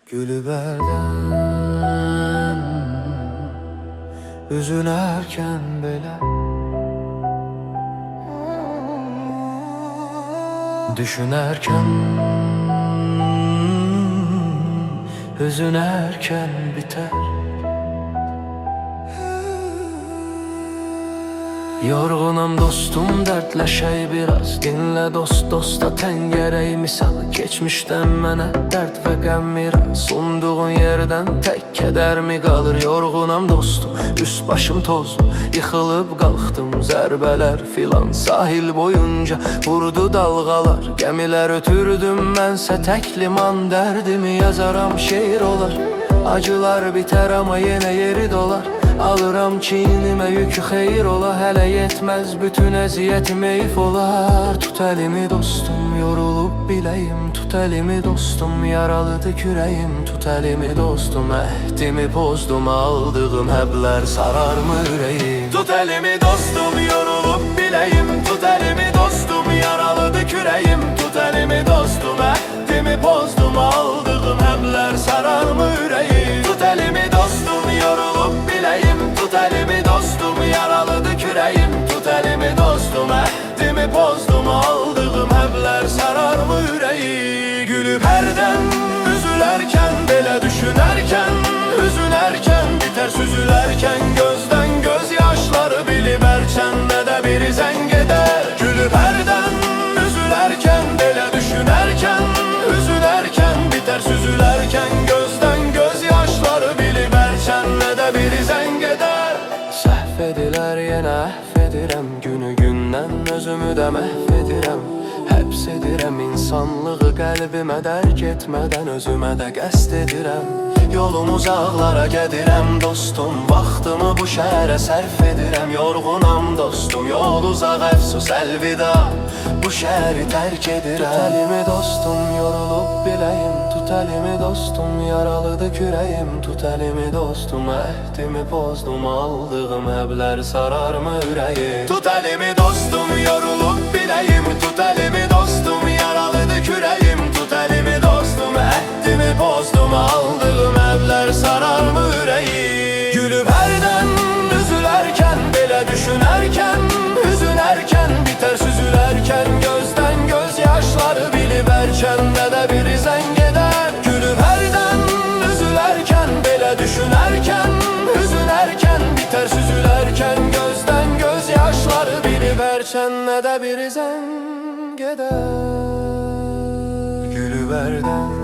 Gülüberden üzülərkən belə düşünərkən hüzünərkən biter. Yorğunam dostum, dərdləşək biraz. Dinlə dost, dosta təngərək misal. Keçmişdən mənə dərd və qəm miras. Sunduğun yerdən tək kədər mi qalır? Yorğunam dostum, üst başım tozlu. Yıxılıb qalxdım, zərbələr filan. Sahil boyunca vurdu dalğalar. Gəmilər ötürdüm, mənsə tək liman. Dərdimi yazaram, şeir olar. Acılar bitər, amma yenə yeri dolar. Alıram çiynimə yükü, xeyir ola. Hələ yetməz, bütün əziyyətim eyf olar. Tut əlimi dostum, yorulub biləyim. Tut əlimi dostum, yaralıdır kürəyim. Tut əlimi dostum, əhdimi pozdum. Aldığım həblər sararmı ürəyim? Tut əlimi dostum, yorulub biləyim. Tut əlimi dostum, yaralıdır kürəyim. Tut əlimi dostum, əhdimi pozdum. Aldığım həblər sararmı ürəyim? Tut əlimi dostum, yorulub biləyim. Tut əlimi dostum, yaralıdır kürəyim. Tut əlimi dostum, əhdimi pozdum. Aldığım həblər sararmı ürəyi? Gülüb hərdən üzülərkən, belə düşünərkən, hüzünərkən, bitər süzülərkən, gözdən göz yaşları bilib ərçəndə də bir zəng edər. Gülüb hərdən üzülərkən, belə düşünərkən, hüzünərkən, bitər süzülərkən, gözdən göz yaşları bilib ərçəndə də bir zəng edər. Səhv edilər, yenə əhv edirəm. Günü gündən özümü də məhv edirəm. Həbs edirəm insanlığı qəlbimə, dərk etmədən özümə də qəsd edirəm. Yolum uzaqlara gedirəm dostum, vaxtımı bu şəhərə sərf edirəm. Yorğunam dostum, yol uzaq, əfsus əlvida, bu şəhəri tərk edirəm. Tut əlimi dostum, yorulub biləyim. Tut əlimi dostum, yaralıdır kürəyim. Tut əlimi dostum, əhdimi pozdum. Aldığım həblər sararmı ürəyim? Tut əlimi dostum, yorulub biləyim. Tut əlimi dostum, yaralıdır kürəyim. Tut əlimi dostum, əhdimi pozdum. Aldığım həblər sararmı ürəyim? Gülüb hərdən üzülərkən, belə düşünərkən, hüzünərkən, bitər süzülərkən, gözdən göz yaşları bilib ərçəndə də bir zəng edər. Gülüb hərdən üzülərkən, belə düşünərkən, hüzünərkən, bitər süzülərkən, gözdən göz yaşları bilib ərçəndə də bir zəng edər. Gülüb hərdən